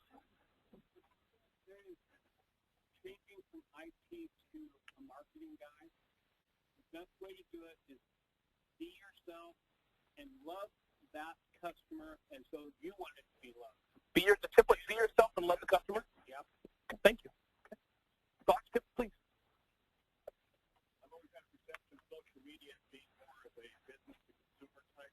Changing from IT to a marketing guy, the best way to do it is be yourself and love that customer as though you want it to be loved. Be yourself and love the customer? Yep. Thank you. Okay. Thoughts, tips, please. I've always had a perception of social media as being more of a business-to-consumer type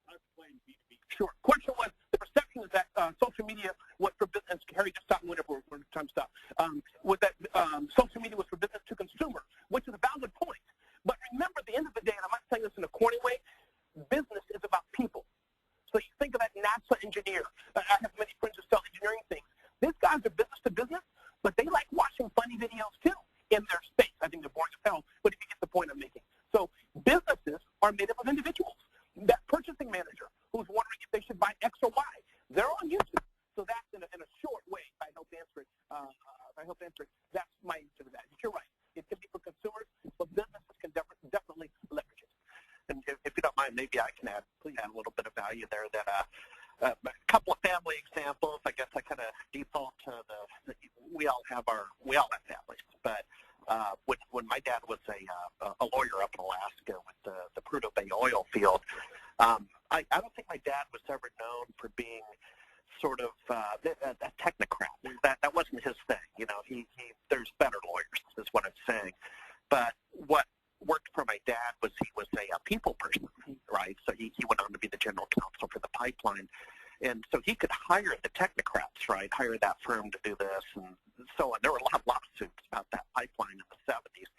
I've explained B2B. Sure. Question was, the perception is that social media was for business. Harry, just stop whenever we're time to stop. Was that social media was for business to consumer, which is a valid point. But remember, at the end of the day, and I'm not saying this in a corny way, business is about people. So you think of that NASA engineer. I have many friends who sell engineering things. These guys are business to business, but they like watching funny videos too in their space. I think they're boring as hell, but if you get the point I'm making. So businesses are made up of individuals. That purchasing manager who's wondering if they should buy X or Y, they're on YouTube. I hope answering. That's my answer to that. You're right. It can be for consumers, but businesses can definitely leverage it. And if you don't mind, maybe I can add a little bit of value there. That a couple of family examples. I guess I kind of default to we all have families, but when my dad was a lawyer up in Alaska with the Prudhoe Bay oil field, I don't think my dad was ever known for being sort of a technocrat. That wasn't his thing. You know, he there's better lawyers, is what I'm saying. But what worked for my dad was he was a people person, right? So he went on to be the general counsel for the pipeline. And so he could hire the technocrats, right, hire that firm to do this and so on. There were a lot of lawsuits about that pipeline in the 70s.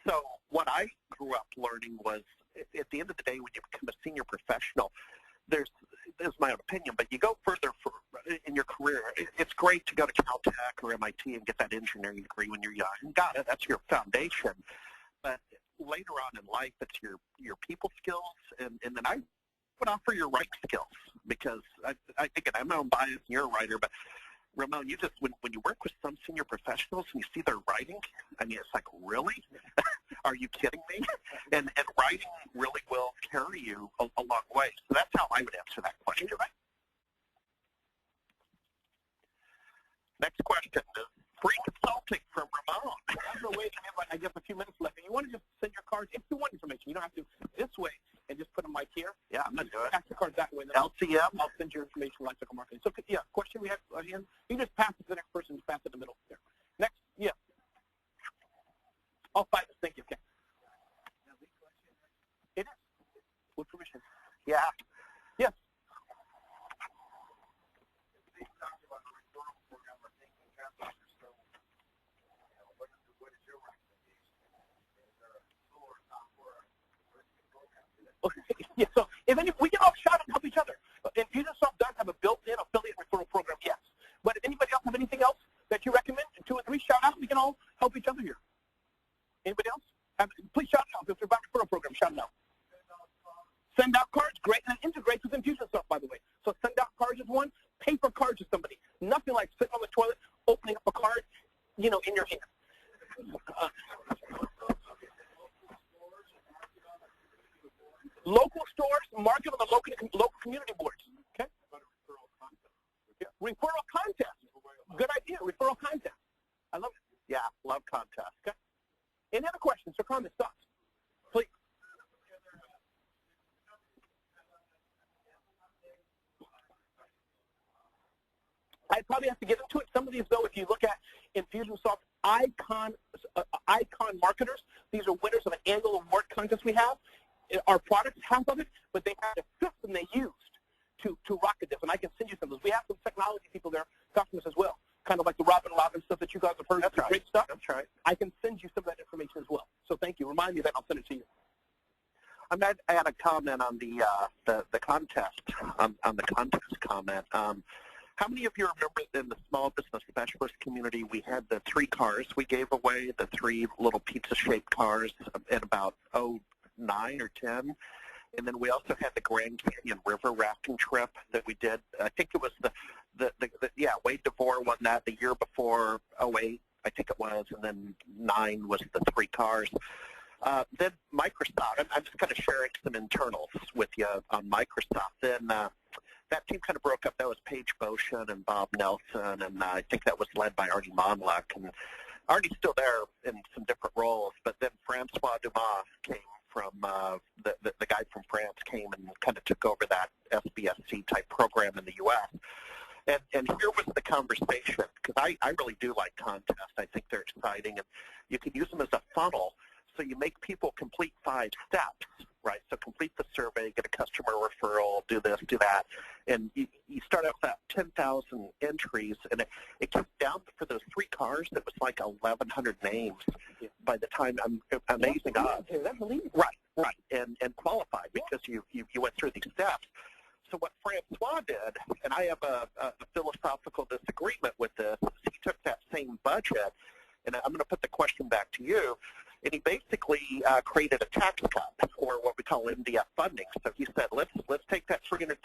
So what I grew up learning was, at the end of the day, when you become a senior professional, there's my own opinion, but you go further in your career. It's great to go to Caltech or MIT and get that engineering degree when you're young. Got it. That's your foundation. But later on in life, it's your people skills, and then I would offer your writing skills, because again, I'm my own bias, and you're a writer, but Ramon, you just when you work with some senior professionals and you see their writing, I mean, it's like, really? Are you kidding me? And writing really will carry you a long way. So that's how I would answer that question. Right? Next question is free consulting from Ramon. That's the way to have, I guess, a few minutes left. And you want to just send your cards, if you want information, you don't have to this way and just put them right here. Yeah, I'm going to do it. Pass the cards that way. LCM? I'll send your information to Lifecycle Marketing. So, yeah, question we have here. You just pass it to the next person, just pass it in the middle there. Next, yeah. All five. Thank you. Okay. It is. With permission. Yeah. Yes. Yeah, so if we can all shout and help each other. Infusionsoft does have a built-in affiliate referral program, yes. But if anybody else have anything else that you recommend, 2 or 3 shout out, we can all help each other here. Anybody else? Please shout out. If you're about referral program, shout it out. Send out cards, great, and it integrates with Infusionsoft, by the way. So send out cards is one, pay for cards to somebody. Nothing like sitting on the toilet, opening up a card, in your hand. Local stores, market on the local community boards. Okay. Yeah. Referral contest. Good idea. Referral contest. I love it. Yeah, love contest. Okay. Any other questions or comments, thoughts? Please. I'd probably have to get into it. Some of these, though, if you look at Infusionsoft icon marketers, these are winners of an annual award contest we have. Our products, half of it, but they had a system they used to rocket this, and I can send you some of those. We have some technology people there, customers as well, kind of like the Robin stuff that you guys have heard. That's right. Great stuff. That's right. I can send you some of that information as well. So thank you. Remind me of that, I'll send it to you. I'm going to add a comment on the contest, on the contest comment. How many of you remember in the small business specialist community, we had the 3 cars we gave away, the 3 little pizza-shaped cars at about 9 or 10, and then we also had the Grand Canyon River rafting trip that we did. I think it was Wade DeVore won that the year before, 08, I think it was, and then 9 was the 3 cars. Then Microsoft, I'm just kind of sharing some internals with you on Microsoft. Then that team kind of broke up. That was Paige Boshin and Bob Nelson, and I think that was led by Arnie Monluck. And Arnie's still there in some different roles, but then Francois Dumas came from, the guy from France came and kind of took over that SBSC type program in the U.S. And here was the conversation, because I really do like contests. I think they're exciting, and you can use them as a funnel. So you make people complete 5 steps, right? So complete the survey, get a customer referral, do this, do that. And you start out with that 10,000 entries, and it came down for those 3 cars. It was like 1,100 names by the time, amazing odds. Right, and qualified because you went through these steps. So what Francois did, and I have a philosophical disagreement with this, is he took that same budget, and I'm going to put the question back to you, and he basically created a tax cut, or what we call MDF funding. So he said, let's take that $300,000,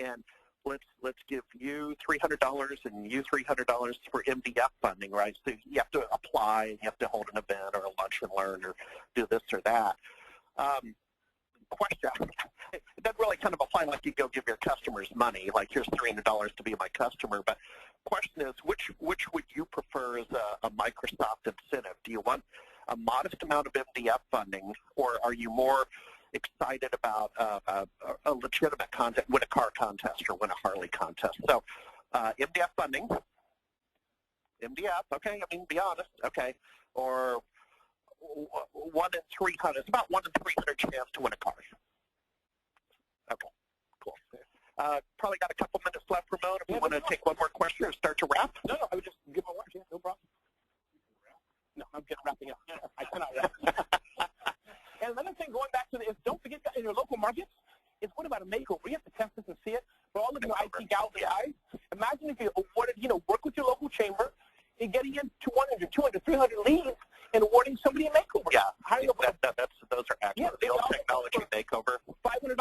and let's give you $300 and you $300 for MDF funding, right? So you have to apply, and you have to hold an event or a lunch and learn or do this or that. Question, it doesn't really kind of apply like you go give your customers money, like here's $300 to be my customer, but question is, which would you prefer as a Microsoft incentive? Do you want a modest amount of MDF funding, or are you more excited about a legitimate contest, win a car contest or win a Harley contest? So MDF funding, MDF, okay, I mean, be honest, okay, or 1 in 300, it's about 1 in 300 chance to win a car. Okay, cool. Probably got a couple minutes left, Ramon, if you want to take one more question or start to wrap. No, I would just give my watch, no problem. No, I'm wrapping up. I cannot wrap. And another thing, going back to the, don't forget that in your local markets, it's what about a makeover? You have to test this and see it. For all of you IT gals and guys, imagine if you awarded, work with your local chamber and getting in 100, 200, 300 leads and awarding somebody a makeover. Yeah, those are excellent. Yeah, the old technology makeover. $500,000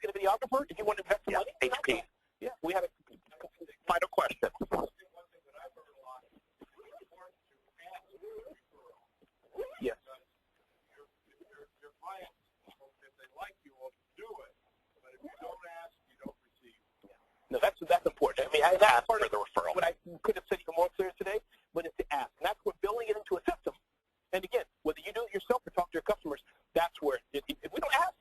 get a videographer if you want to invest some money. HP. Yeah, we have a final question. Yes. Your clients, if they like you, will do it. But if you don't ask, you don't receive. No, that's important. I mean, that's part of the referral. What I could have said even more clear today, but it's to ask. And that's where building it into a system. And again, whether you do it yourself or talk to your customers, that's where if we don't ask.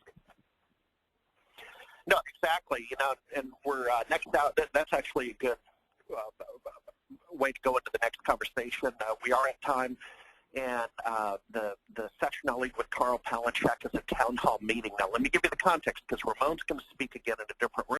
No, exactly. And we're next out. That's actually a good way to go into the next conversation. We are at time. And the session I'll lead with Carl Palanchek is a town hall meeting. Now, let me give you the context, because Ramon's going to speak again in a different room.